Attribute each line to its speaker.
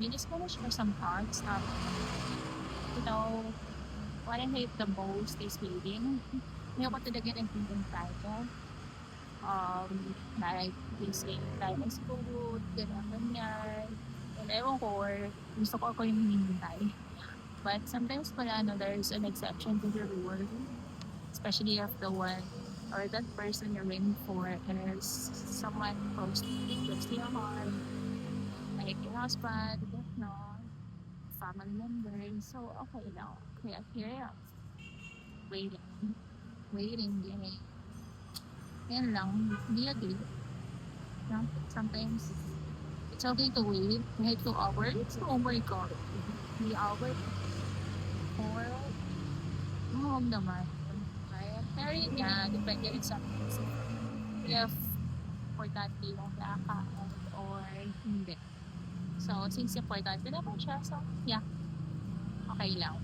Speaker 1: Minis ko na siya some parts. You know, what I hate the most is waiting. Hindi ako talaga nagtitong tayo. Like, busy tayo ng school, gano'n, ganyan. And ewan ko, or gusto ko ako yung hinihintay. But sometimes pala, no, there's an exception to the rule, especially if the one or that person you're waiting for is someone close to your heart, like your husband, no, family members. So, okay lang. Kaya here I am, waiting, waiting, ganyan. Yan lang, hindi agree. No? Sometimes, it's okay to wait, kahit 2 hours. Oh my God. 3 hours, 4, huwag naman. Right? Pero yun nga, depende rin sa person. If importante yung lakad or hindi. So, since importante naman siya, so yeah, okay lang.